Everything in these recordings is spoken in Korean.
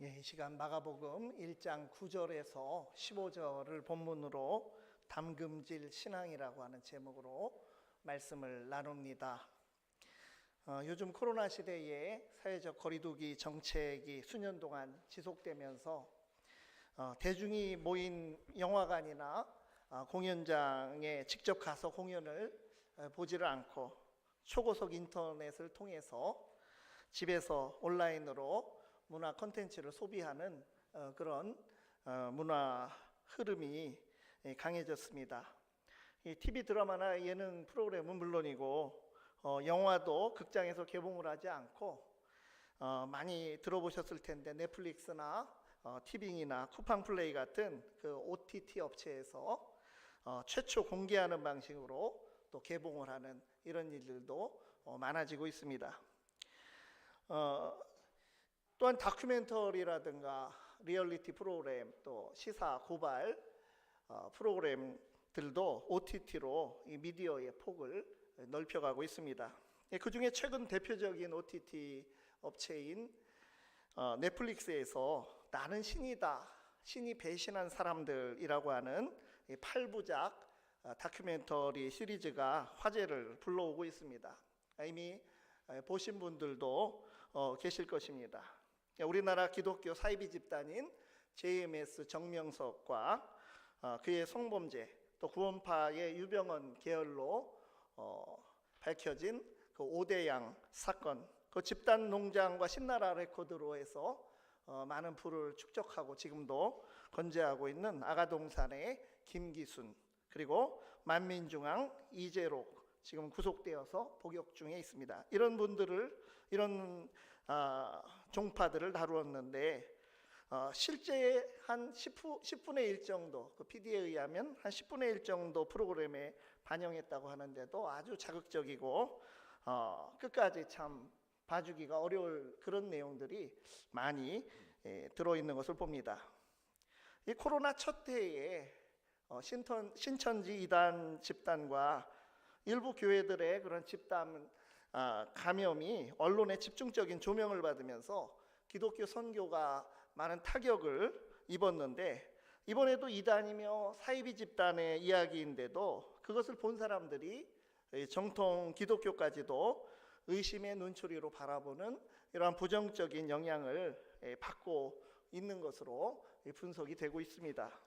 이 시간 마가복음 1장 9절에서 15절을 본문으로 담금질 신앙이라고 하는 제목으로 말씀을 나눕니다. 요즘 코로나 시대에 사회적 거리두기 정책이 수년 동안 지속되면서 대중이 모인 영화관이나 공연장에 직접 가서 공연을 보지를 않고 초고속 인터넷을 통해서 집에서 온라인으로 문화 콘텐츠를 소비하는 그런 문화 흐름이 강해졌습니다. 이 TV 드라마나 예능 프로그램은 물론이고 영화도 극장에서 개봉을 하지 않고 많이 들어보셨을 텐데 넷플릭스나 티빙이나 쿠팡플레이 같은 그 OTT 업체에서 최초 공개하는 방식으로 또 개봉을 하는 이런 일들도 많아지고 있습니다. 또한 다큐멘터리라든가 리얼리티 프로그램, 또 시사 고발 프로그램들도 OTT로 이 미디어의 폭을 넓혀가고 있습니다. 그 중에 최근 대표적인 OTT 업체인 넷플릭스에서 나는 신이다, 신이 배신한 사람들이라고 하는 8부작 다큐멘터리 시리즈가 화제를 불러오고 있습니다. 이미 보신 분들도 계실 것입니다. 우리나라 기독교 사이비 집단인 JMS 정명석과 그의 성범죄, 또 구원파의 유병헌 계열로 밝혀진 그 오대양 사건, 그 집단 농장과 신나라 레코드로 해서 많은 부를 축적하고 지금도 건재하고 있는 아가동산의 김기순, 그리고 만민중앙 이재록 지금 구속되어서 복역 중에 있습니다. 이런 분들을, 이런 종파들을 다루었는데 실제 한 10분의 1 정도, 그 PD에 의하면 한 10분의 1 정도 프로그램에 반영했다고 하는데도 아주 자극적이고 끝까지 참 봐주기가 어려울 그런 내용들이 많이 들어있는 것을 봅니다. 이 코로나 첫 해에 신천지 이단 집단과 일부 교회들의 그런 집단 감염이 언론의 집중적인 조명을 받으면서 기독교 선교가 많은 타격을 입었는데, 이번에도 이단이며 사이비 집단의 이야기인데도 그것을 본 사람들이 정통 기독교까지도 의심의 눈초리로 바라보는 이러한 부정적인 영향을 받고 있는 것으로 분석이 되고 있습니다.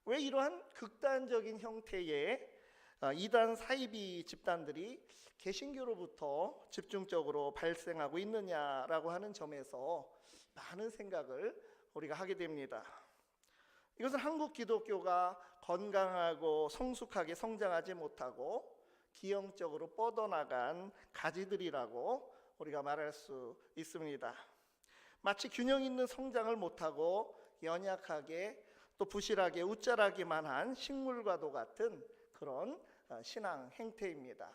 왜 이러한 극단적인 형태의 이단 사이비 집단들이 개신교로부터 집중적으로 발생하고 있느냐라고 하는 점에서 많은 생각을 우리가 하게 됩니다. 이것은 한국 기독교가 건강하고 성숙하게 성장하지 못하고 기형적으로 뻗어나간 가지들이라고 우리가 말할 수 있습니다. 마치 균형 있는 성장을 못하고 연약하게 또 부실하게 웃자라기만 한 식물과도 같은 그런 신앙 행태입니다.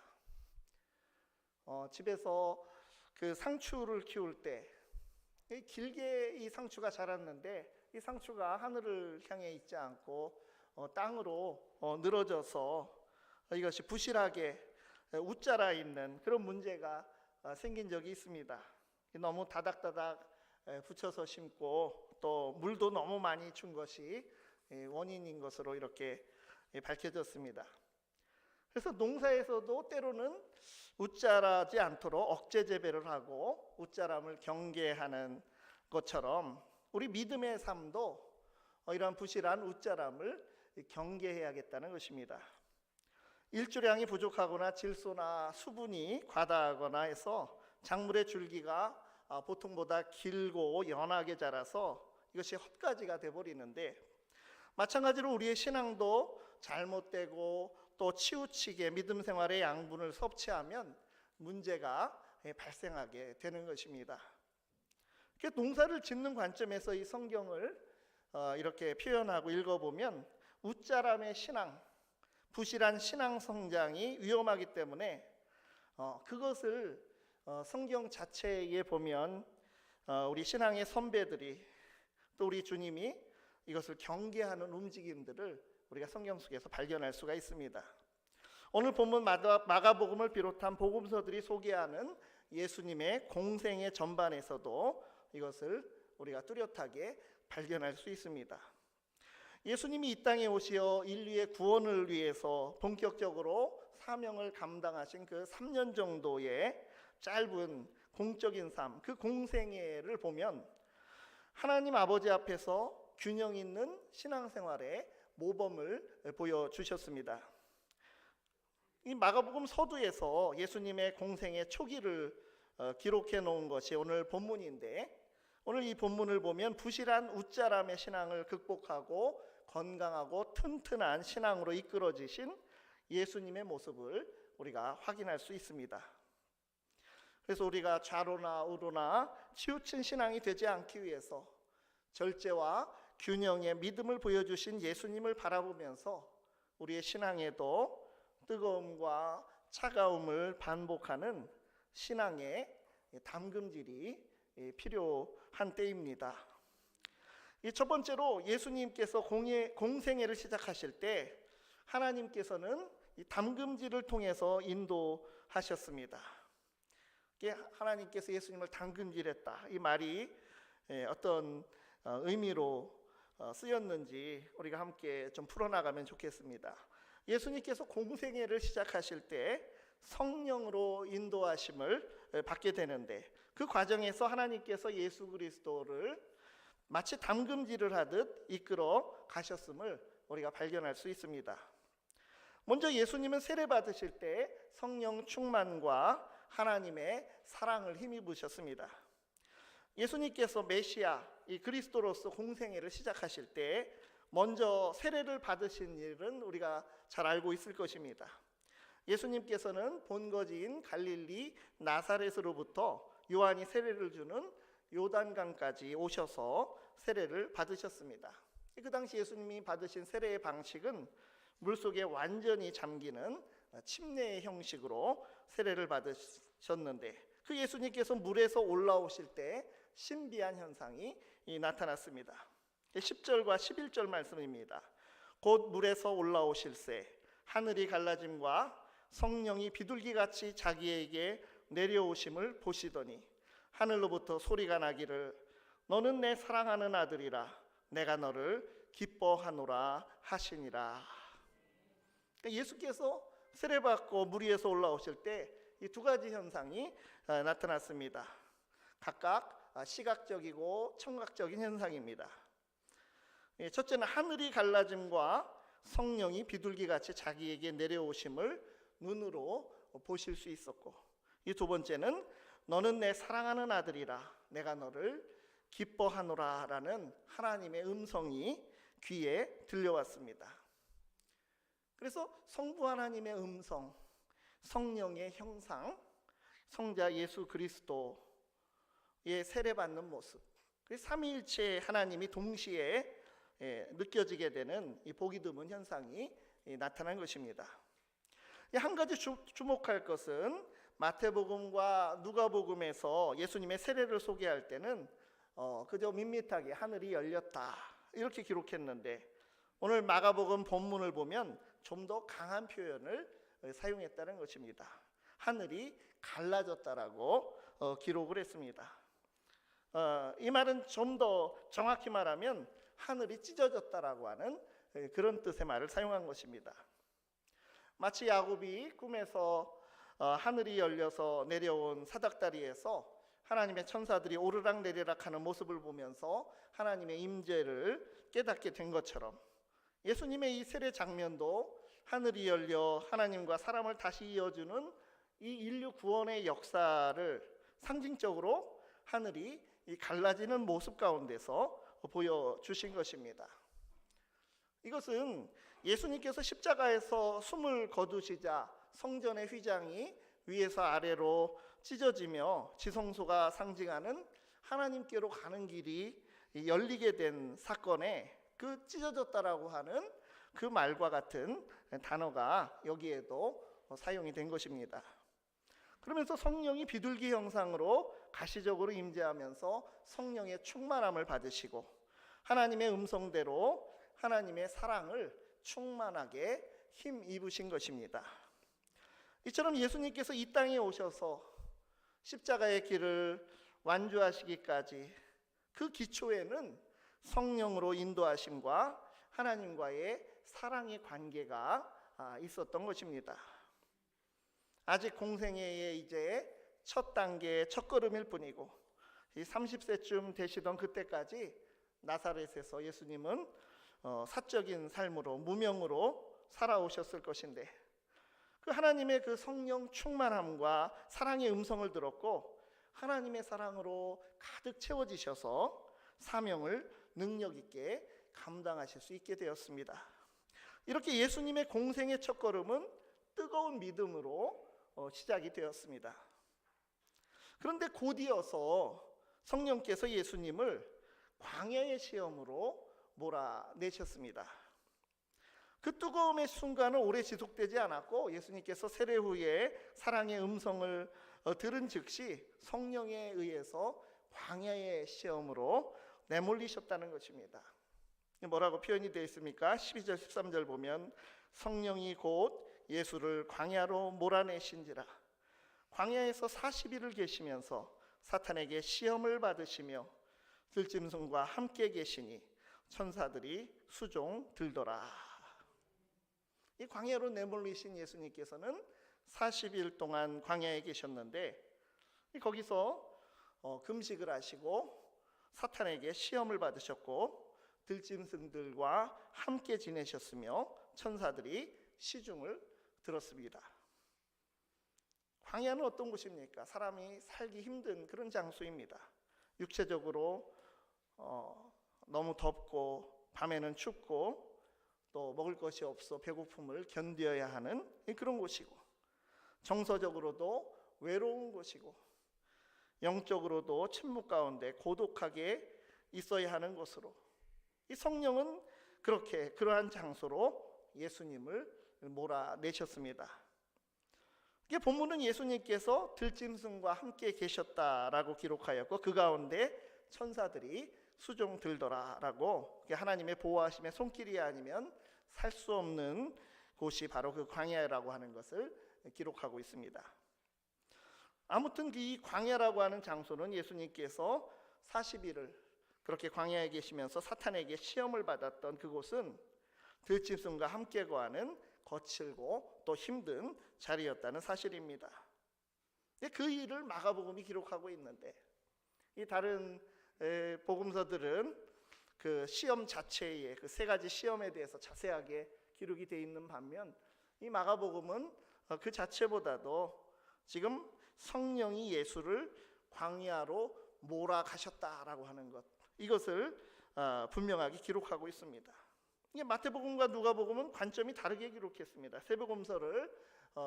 집에서 그 상추를 키울 때 길게 이 상추가 자랐는데 이 상추가 하늘을 향해 있지 않고 땅으로 늘어져서 이것이 부실하게 웃자라 있는 그런 문제가 생긴 적이 있습니다. 너무 다닥다닥 붙여서 심고 또 물도 너무 많이 준 것이 원인인 것으로 이렇게 밝혀졌습니다. 그래서 농사에서도 때로는 웃자라지 않도록 억제 재배를 하고 웃자람을 경계하는 것처럼 우리 믿음의 삶도 이러한 부실한 웃자람을 경계해야겠다는 것입니다. 일조량이 부족하거나 질소나 수분이 과다하거나 해서 작물의 줄기가 보통보다 길고 연하게 자라서 이것이 헛가지가 돼버리는데, 마찬가지로 우리의 신앙도 잘못되고 또 치우치게 믿음 생활의 양분을 섭취하면 문제가 발생하게 되는 것입니다. 농사를 짓는 관점에서 이 성경을 이렇게 표현하고 읽어보면 웃자람의 신앙, 부실한 신앙 성장이 위험하기 때문에 그것을 성경 자체에 보면 우리 신앙의 선배들이 또 우리 주님이 이것을 경계하는 움직임들을 우리가 성경 속에서 발견할 수가 있습니다. 오늘 본문 마가복음을 비롯한 복음서들이 소개하는 예수님의 공생의 전반에서도 이것을 우리가 뚜렷하게 발견할 수 있습니다. 예수님이 이 땅에 오시어 인류의 구원을 위해서 본격적으로 사명을 감당하신 그 3년 정도의 짧은 공적인 삶, 그 공생애를 보면 하나님 아버지 앞에서 균형 있는 신앙생활의 모범을 보여주셨습니다. 이 마가복음 서두에서 예수님의 공생의 초기를 기록해 놓은 것이 오늘 본문인데, 오늘 이 본문을 보면 부실한 웃자람의 신앙을 극복하고 건강하고 튼튼한 신앙으로 이끌어지신 예수님의 모습을 우리가 확인할 수 있습니다. 그래서 우리가 좌로나 우로나 치우친 신앙이 되지 않기 위해서 절제와 균형의 믿음을 보여주신 예수님을 바라보면서 우리의 신앙에도 뜨거움과 차가움을 반복하는 신앙의 담금질이 필요한 때입니다. 첫 번째로 예수님께서 공생애를 시작하실 때 하나님께서는 이 담금질을 통해서 인도하셨습니다. 하나님께서 예수님을 담금질했다, 이 말이 어떤 의미로 쓰였는지 우리가 함께 좀 풀어나가면 좋겠습니다. 예수님께서 공생애를 시작하실 때 성령으로 인도하심을 받게 되는데, 그 과정에서 하나님께서 예수 그리스도를 마치 담금질을 하듯 이끌어 가셨음을 우리가 발견할 수 있습니다. 먼저 예수님은 세례 받으실 때 성령 충만과 하나님의 사랑을 힘입으셨습니다. 예수님께서 메시아, 이 그리스도로서 공생애를 시작하실 때 먼저 세례를 받으신 일은 우리가 잘 알고 있을 것입니다. 예수님께서는 본거지인 갈릴리 나사렛으로부터 요한이 세례를 주는 요단강까지 오셔서 세례를 받으셨습니다. 그 당시 예수님이 받으신 세례의 방식은 물속에 완전히 잠기는 침례의 형식으로 세례를 받으셨는데, 그 예수님께서 물에서 올라오실 때 신비한 현상이 나타났습니다. 10절과 11절 말씀입니다. 곧 물에서 올라오실새 하늘이 갈라짐과 성령이 비둘기같이 자기에게 내려오심을 보시더니 하늘로부터 소리가 나기를 너는 내 사랑하는 아들이라 내가 너를 기뻐하노라 하시니라. 예수께서 세례받고 물 위에서 올라오실 때 이 두 가지 현상이 나타났습니다. 각각 시각적이고 청각적인 현상입니다. 첫째는 하늘이 갈라짐과 성령이 비둘기같이 자기에게 내려오심을 눈으로 보실 수 있었고, 이 두 번째는 너는 내 사랑하는 아들이라 내가 너를 기뻐하노라 라는 하나님의 음성이 귀에 들려왔습니다. 그래서 성부 하나님의 음성, 성령의 형상, 성자 예수 그리스도의 세례받는 모습, 삼위일체 하나님이 동시에 느껴지게 되는 이 보기 드문 현상이 나타난 것입니다. 한 가지 주목할 것은 마태복음과 누가복음에서 예수님의 세례를 소개할 때는 그저 밋밋하게 하늘이 열렸다 이렇게 기록했는데, 오늘 마가복음 본문을 보면 좀 더 강한 표현을 사용했다는 것입니다. 하늘이 갈라졌다라고 기록을 했습니다. 이 말은 좀 더 정확히 말하면 하늘이 찢어졌다라고 하는 그런 뜻의 말을 사용한 것입니다. 마치 야곱이 꿈에서 하늘이 열려서 내려온 사닥다리에서 하나님의 천사들이 오르락 내리락 하는 모습을 보면서 하나님의 임재를 깨닫게 된 것처럼, 예수님의 이 세례 장면도 하늘이 열려 하나님과 사람을 다시 이어주는 이 인류 구원의 역사를 상징적으로 하늘이 이 갈라지는 모습 가운데서 보여주신 것입니다. 이것은 예수님께서 십자가에서 숨을 거두시자 성전의 휘장이 위에서 아래로 찢어지며 지성소가 상징하는 하나님께로 가는 길이 열리게 된 사건에 그 찢어졌다라고 하는 그 말과 같은 단어가 여기에도 사용이 된 것입니다. 그러면서 성령이 비둘기 형상으로 가시적으로 임재하면서 성령의 충만함을 받으시고 하나님의 음성대로 하나님의 사랑을 충만하게 힘입으신 것입니다. 이처럼 예수님께서 이 땅에 오셔서 십자가의 길을 완주하시기까지 그 기초에는 성령으로 인도하심과 하나님과의 사랑의 관계가 있었던 것입니다. 아직 공생애의 이제 첫 단계, 첫 걸음일 뿐이고, 이 30세쯤 되시던 그때까지 나사렛에서 예수님은 사적인 삶으로, 무명으로 살아오셨을 것인데, 그 하나님의 그 성령 충만함과 사랑의 음성을 들었고 하나님의 사랑으로 가득 채워지셔서 사명을 능력 있게 감당하실 수 있게 되었습니다. 이렇게 예수님의 공생의 첫걸음은 뜨거운 믿음으로 시작이 되었습니다. 그런데 곧이어서 성령께서 예수님을 광야의 시험으로 몰아내셨습니다. 그 뜨거움의 순간은 오래 지속되지 않았고 예수님께서 세례 후에 사랑의 음성을 들은 즉시 성령에 의해서 광야의 시험으로 내몰리셨다는 것입니다. 뭐라고 표현이 되어 있습니까? 12절 13절 보면 성령이 곧 예수를 광야로 몰아내신지라. 광야에서 40일을 계시면서 사탄에게 시험을 받으시며 들짐승과 함께 계시니 천사들이 수종 들더라. 이 광야로 내몰리신 예수님께서는 40일 동안 광야에 계셨는데 거기서 금식을 하시고 사탄에게 시험을 받으셨고 들짐승들과 함께 지내셨으며 천사들이 시중을 들었습니다. 광야는 어떤 곳입니까? 사람이 살기 힘든 그런 장소입니다. 육체적으로 너무 덥고 밤에는 춥고 또 먹을 것이 없어 배고픔을 견뎌야 하는 그런 곳이고, 정서적으로도 외로운 곳이고, 영적으로도 침묵 가운데 고독하게 있어야 하는 곳으로, 이 성령은 그러한 장소로 예수님을 몰아내셨습니다. 이게 본문은 예수님께서 들짐승과 함께 계셨다라고 기록하였고 그 가운데 천사들이 수종 들더라라고, 하나님의 보호하심의 손길이 아니면 살 수 없는 곳이 바로 그 광야라고 하는 것을 기록하고 있습니다. 아무튼 이 광야라고 하는 장소는 예수님께서 40일을 그렇게 광야에 계시면서 사탄에게 시험을 받았던 그곳은 들짐승과 함께 거하는 거칠고 또 힘든 자리였다는 사실입니다. 그 일을 마가복음이 기록하고 있는데 이 다른 복음서들은 그 시험 자체의 그 세 가지 시험에 대해서 자세하게 기록이 되어 있는 반면 이 마가복음은 그 자체보다도 지금 성령이 예수를 광야로 몰아가셨다라고 하는 것, 이것을 분명하게 기록하고 있습니다. 마태복음과 누가복음은 관점이 다르게 기록했습니다. 세 복음서를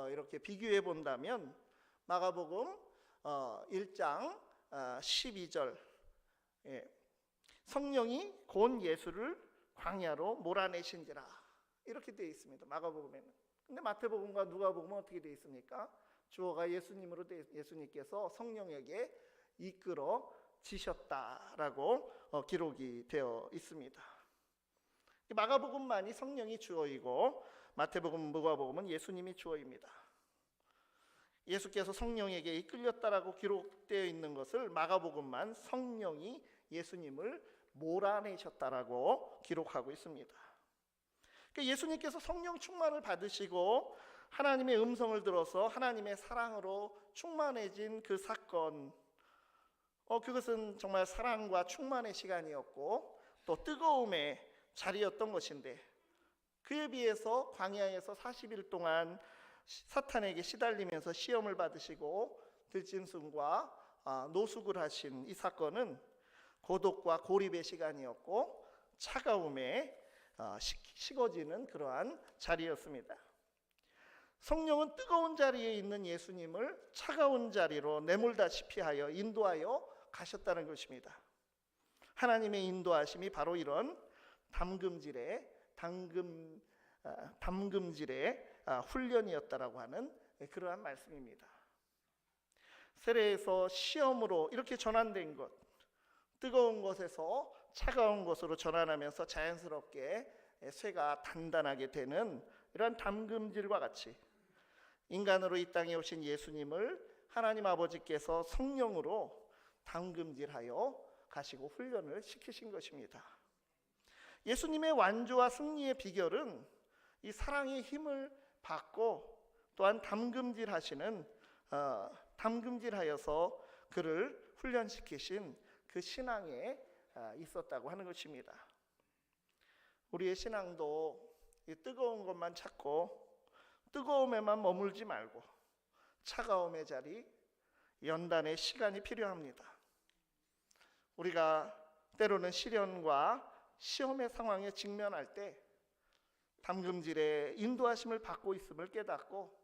이렇게 비교해 본다면 마가복음 1장 12절 성령이 곧 예수를 광야로 몰아내신지라 이렇게 되어 있습니다. 마가복음에는. 근데 마태복음과 누가복음은 어떻게 되어 있습니까? 주어가 예수님으로 예수님께서 성령에게 이끌어 지셨다라고 기록이 되어 있습니다. 마가복음만이 성령이 주어이고 마태복음, 누가복음은 예수님이 주어입니다. 예수께서 성령에게 이끌렸다라고 기록되어 있는 것을 마가복음만 성령이 예수님을 몰아내셨다라고 기록하고 있습니다. 예수님께서 성령 충만을 받으시고 하나님의 음성을 들어서 하나님의 사랑으로 충만해진 그 사건, 그것은 정말 사랑과 충만의 시간이었고 또 뜨거움의 자리였던 것인데, 그에 비해서 광야에서 40일 동안 사탄에게 시달리면서 시험을 받으시고 들짐승과 노숙을 하신 이 사건은 고독과 고립의 시간이었고 차가움에 식어지는 그러한 자리였습니다. 성령은 뜨거운 자리에 있는 예수님을 차가운 자리로 내몰다시피 하여 인도하여 가셨다는 것입니다. 하나님의 인도하심이 바로 이런 담금질의 훈련이었다라고 하는 그러한 말씀입니다. 세례에서 시험으로 이렇게 전환된 것, 뜨거운 것에서 차가운 것으로 전환하면서 자연스럽게 쇠가 단단하게 되는 이런 담금질과 같이 인간으로 이 땅에 오신 예수님을 하나님 아버지께서 성령으로 담금질하여 가시고 훈련을 시키신 것입니다. 예수님의 완주와 승리의 비결은 이 사랑의 힘을 받고 또한 담금질하여서 그를 훈련시키신 그 신앙에 있었다고 하는 것입니다. 우리의 신앙도 이 뜨거운 것만 찾고 뜨거움에만 머물지 말고 차가움의 자리, 연단의 시간이 필요합니다. 우리가 때로는 시련과 시험의 상황에 직면할 때 담금질의 인도하심을 받고 있음을 깨닫고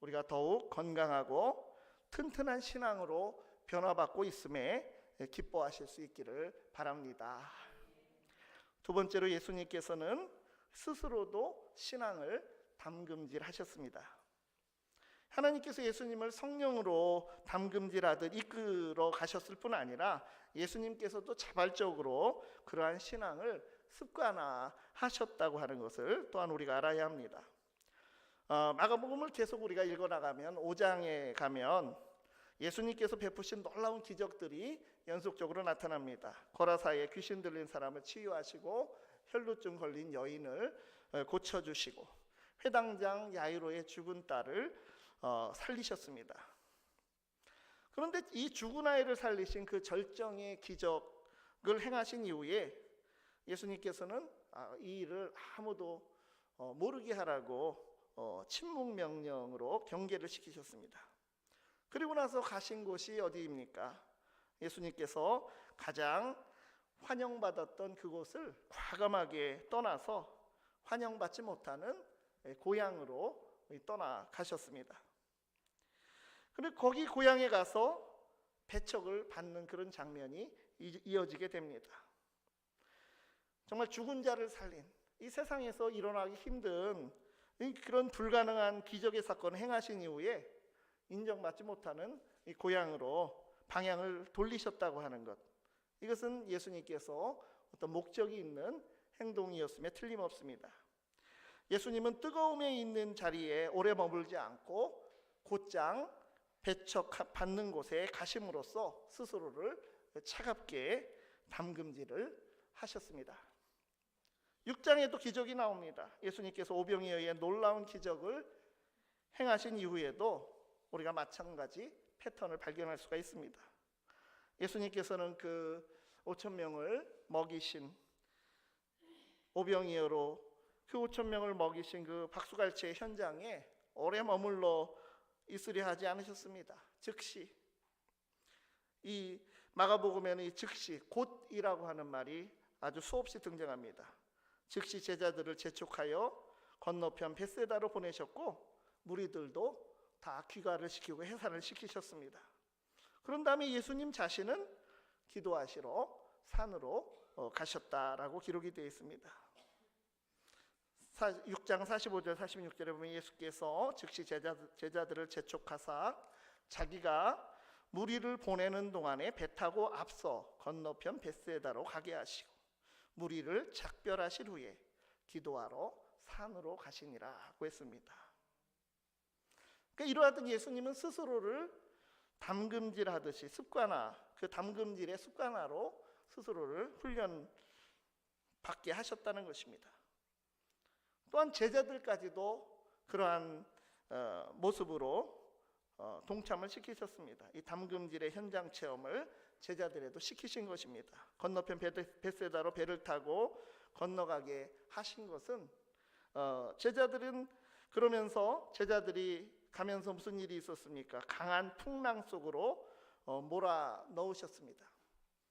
우리가 더욱 건강하고 튼튼한 신앙으로 변화받고 있음에 기뻐하실 수 있기를 바랍니다. 두 번째로 예수님께서는 스스로도 신앙을 담금질하셨습니다. 하나님께서 예수님을 성령으로 담금질하듯 이끌어 가셨을 뿐 아니라 예수님께서도 자발적으로 그러한 신앙을 습관화하셨다고 하는 것을 또한 우리가 알아야 합니다. 마가복음을 계속 우리가 읽어나가면 5장에 가면 예수님께서 베푸신 놀라운 기적들이 연속적으로 나타납니다. 거라사에 귀신 들린 사람을 치유하시고 혈루증 걸린 여인을 고쳐주시고 회당장 야이로의 죽은 딸을 살리셨습니다. 그런데 이 죽은 아이를 살리신 그 절정의 기적을 행하신 이후에 예수님께서는 이 일을 아무도 모르게 하라고 침묵 명령으로 경계를 시키셨습니다. 그리고 나서 가신 곳이 어디입니까? 예수님께서 가장 환영받았던 그곳을 과감하게 떠나서 환영받지 못하는 고향으로 떠나가셨습니다. 그리고 거기 고향에 가서 배척을 받는 그런 장면이 이어지게 됩니다. 정말 죽은 자를 살린 이 세상에서 일어나기 힘든 그런 불가능한 기적의 사건을 행하신 이후에 인정받지 못하는 이 고향으로 방향을 돌리셨다고 하는 것, 이것은 예수님께서 어떤 목적이 있는 행동이었음에 틀림없습니다. 예수님은 뜨거움에 있는 자리에 오래 머물지 않고 곧장 배척받는 곳에 가심으로써 스스로를 차갑게 담금질을 하셨습니다. 6장에도 기적이 나옵니다. 예수님께서 오병이어에 의해 놀라운 기적을 행하신 이후에도 우리가 마찬가지 패턴을 발견할 수가 있습니다. 예수님께서는 그 5,000명을 먹이신 오병이어로 그 5,000명을 먹이신 그 박수갈채의 현장에 오래 머물러 있으려 하지 않으셨습니다. 즉시 이 마가복음에는 이 즉시 곧이라고 하는 말이 아주 수없이 등장합니다. 즉시 제자들을 재촉하여 건너편 벳세다로 보내셨고 무리들도 다 귀가를 시키고 해산을 시키셨습니다. 그런 다음에 예수님 자신은 기도하시러 산으로 가셨다라고 기록이 되어 있습니다. 6장 45절 46절에 보면 예수께서 즉시 제자들을 재촉하사 자기가 무리를 보내는 동안에 배 타고 앞서 건너편 벳세다로 가게 하시고 무리를 작별하실 후에 기도하러 산으로 가시니라고 했습니다. 그러니까 이러하던 예수님은 스스로를 담금질하듯이 그 담금질의 습관화로 스스로를 훈련받게 하셨다는 것입니다. 또한 제자들까지도 그러한 모습으로 동참을 시키셨습니다. 이 담금질의 현장 체험을 제자들에도 시키신 것입니다. 건너편 벳세다로 배를 타고 건너가게 하신 것은 제자들은 그러면서 제자들이 가면서 무슨 일이 있었습니까? 강한 풍랑 속으로 몰아 넣으셨습니다.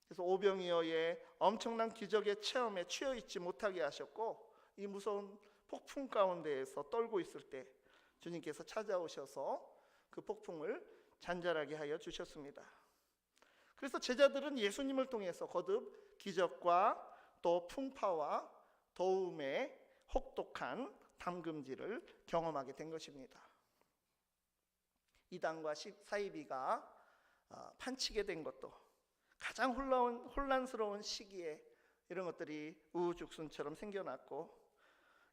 그래서 오병이어의 엄청난 기적의 체험에 취해 있지 못하게 하셨고 이 무서운 폭풍 가운데에서 떨고 있을 때 주님께서 찾아오셔서 그 폭풍을 잔잔하게 하여 주셨습니다. 그래서 제자들은 예수님을 통해서 거듭 기적과 또 풍파와 더움의 혹독한 담금질을 경험하게 된 것입니다. 이단과 사이비가 판치게 된 것도 가장 혼란스러운 시기에 이런 것들이 우후죽순처럼 생겨났고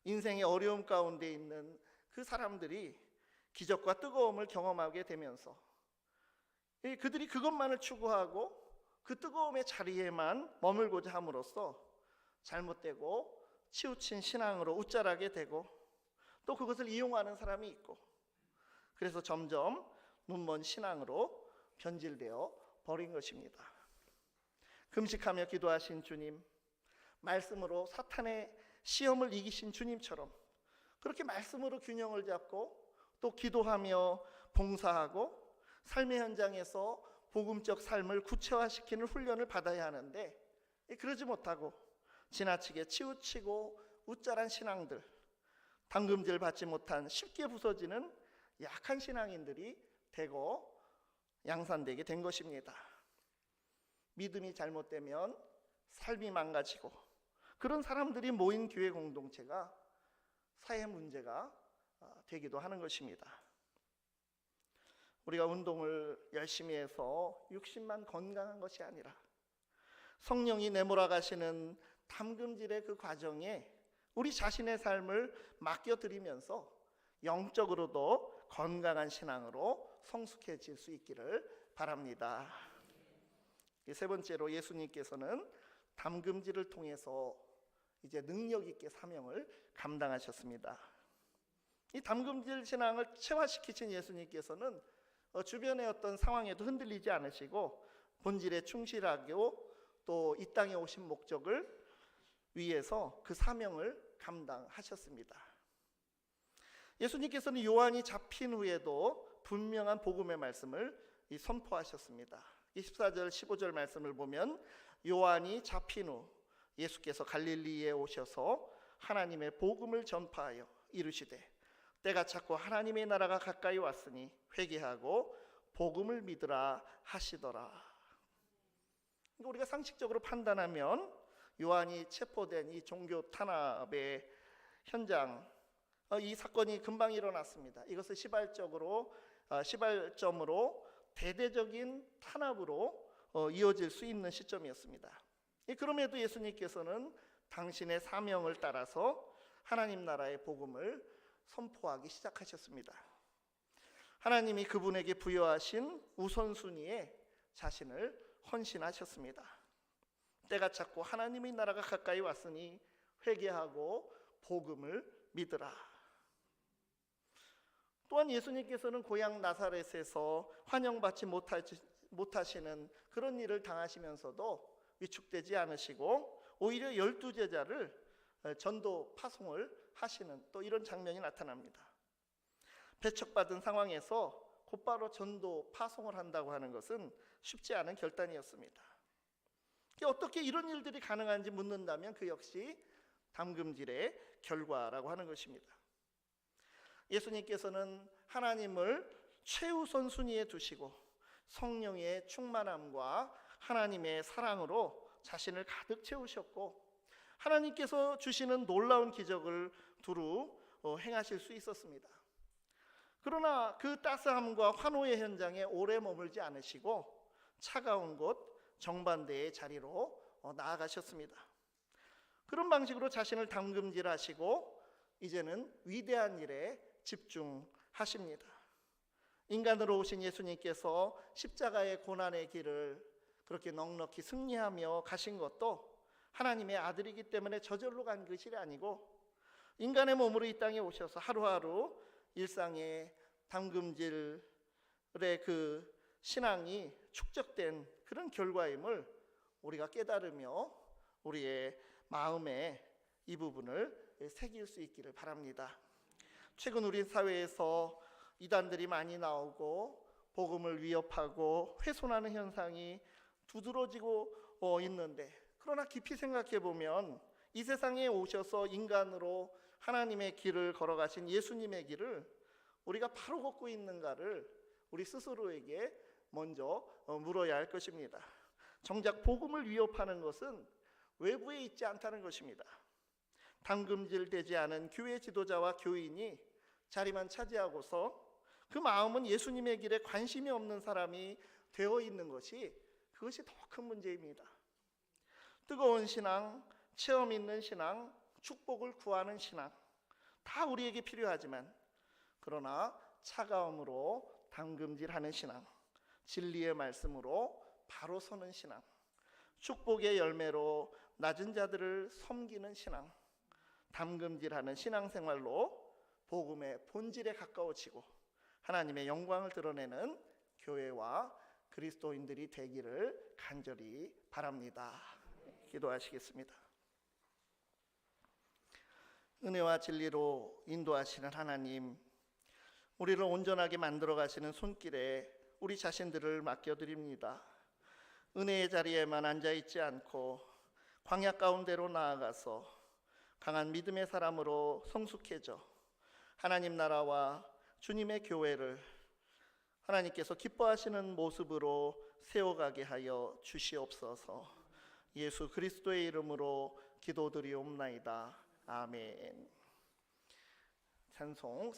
인생의 어려움 가운데 있는 그 사람들이 기적과 뜨거움을 경험하게 되면서 그들이 그것만을 추구하고 그 뜨거움의 자리에만 머물고자 함으로써 잘못되고 치우친 신앙으로 웃자라게 되고 또 그것을 이용하는 사람이 있고 그래서 점점 눈먼 신앙으로 변질되어 버린 것입니다. 금식하며 기도하신 주님, 말씀으로 사탄의 시험을 이기신 주님처럼 그렇게 말씀으로 균형을 잡고 또 기도하며 봉사하고 삶의 현장에서 복음적 삶을 구체화시키는 훈련을 받아야 하는데 그러지 못하고 지나치게 치우치고 웃자란 신앙들, 담금질 받지 못한 쉽게 부서지는 약한 신앙인들이 되고 양산되게 된 것입니다. 믿음이 잘못되면 삶이 망가지고 그런 사람들이 모인 교회 공동체가 사회 문제가 되기도 하는 것입니다. 우리가 운동을 열심히 해서 육신만 건강한 것이 아니라 성령이 내몰아가시는 담금질의 그 과정에 우리 자신의 삶을 맡겨드리면서 영적으로도 건강한 신앙으로 성숙해질 수 있기를 바랍니다. 세 번째로 예수님께서는 담금질을 통해서 이제 능력 있게 사명을 감당하셨습니다. 이 담금질 신앙을 체화시키신 예수님께서는 주변의 어떤 상황에도 흔들리지 않으시고 본질에 충실하고 또 이 땅에 오신 목적을 위해서 그 사명을 감당하셨습니다. 예수님께서는 요한이 잡힌 후에도 분명한 복음의 말씀을 선포하셨습니다. 24절 15절 말씀을 보면 요한이 잡힌 후 예수께서 갈릴리에 오셔서 하나님의 복음을 전파하여 이르시되 때가 찼고 하나님의 나라가 가까이 왔으니 회개하고 복음을 믿으라 하시더라. 우리가 상식적으로 판단하면 요한이 체포된 이 종교 탄압의 현장, 이 사건이 금방 일어났습니다. 이것을 시발점으로 대대적인 탄압으로 이어질 수 있는 시점이었습니다. 그럼에도 예수님께서는 당신의 사명을 따라서 하나님 나라의 복음을 선포하기 시작하셨습니다. 하나님이 그분에게 부여하신 우선순위에 자신을 헌신하셨습니다. 때가 찼고 하나님의 나라가 가까이 왔으니 회개하고 복음을 믿으라. 또한 예수님께서는 고향 나사렛에서 환영받지 못하시는 그런 일을 당하시면서도 위축되지 않으시고 오히려 12제자를 전도 파송을 하시는 또 이런 장면이 나타납니다. 배척받은 상황에서 곧바로 전도 파송을 한다고 하는 것은 쉽지 않은 결단이었습니다. 어떻게 이런 일들이 가능한지 묻는다면 그 역시 담금질의 결과라고 하는 것입니다. 예수님께서는 하나님을 최우선 순위에 두시고 성령의 충만함과 하나님의 사랑으로 자신을 가득 채우셨고 하나님께서 주시는 놀라운 기적을 두루 행하실 수 있었습니다. 그러나 그 따스함과 환호의 현장에 오래 머물지 않으시고 차가운 곳 정반대의 자리로 나아가셨습니다. 그런 방식으로 자신을 담금질하시고 이제는 위대한 일에 집중하십니다. 인간으로 오신 예수님께서 십자가의 고난의 길을 그렇게 넉넉히 승리하며 가신 것도 하나님의 아들이기 때문에 저절로 간 것이 아니고 인간의 몸으로 이 땅에 오셔서 하루하루 일상의 담금질의 그 신앙이 축적된 그런 결과임을 우리가 깨달으며 우리의 마음에 이 부분을 새길 수 있기를 바랍니다. 최근 우리 사회에서 이단들이 많이 나오고 복음을 위협하고 훼손하는 현상이 두드러지고 있는데 그러나 깊이 생각해 보면 이 세상에 오셔서 인간으로 하나님의 길을 걸어가신 예수님의 길을 우리가 바로 걷고 있는가를 우리 스스로에게 먼저 물어야 할 것입니다. 정작 복음을 위협하는 것은 외부에 있지 않다는 것입니다. 담금질되지 않은 교회 지도자와 교인이 자리만 차지하고서 그 마음은 예수님의 길에 관심이 없는 사람이 되어 있는 것이 그것이 더 큰 문제입니다. 뜨거운 신앙, 체험 있는 신앙, 축복을 구하는 신앙 다 우리에게 필요하지만 그러나 차가움으로 담금질하는 신앙, 진리의 말씀으로 바로 서는 신앙 축복의 열매로 낮은 자들을 섬기는 신앙, 담금질하는 신앙생활로 복음의 본질에 가까워지고 하나님의 영광을 드러내는 교회와 그리스도인들이 되기를 간절히 바랍니다. 기도하시겠습니다. 은혜와 진리로 인도하시는 하나님, 우리를 온전하게 만들어 가시는 손길에 우리 자신들을 맡겨드립니다. 은혜의 자리에만 앉아있지 않고 광야 가운데로 나아가서 강한 믿음의 사람으로 성숙해져 하나님 나라와 주님의 교회를 하나님께서 기뻐하시는 모습으로 세워가게 하여 주시옵소서. 예수 그리스도의 이름으로 기도드리옵나이다. 아멘. 찬송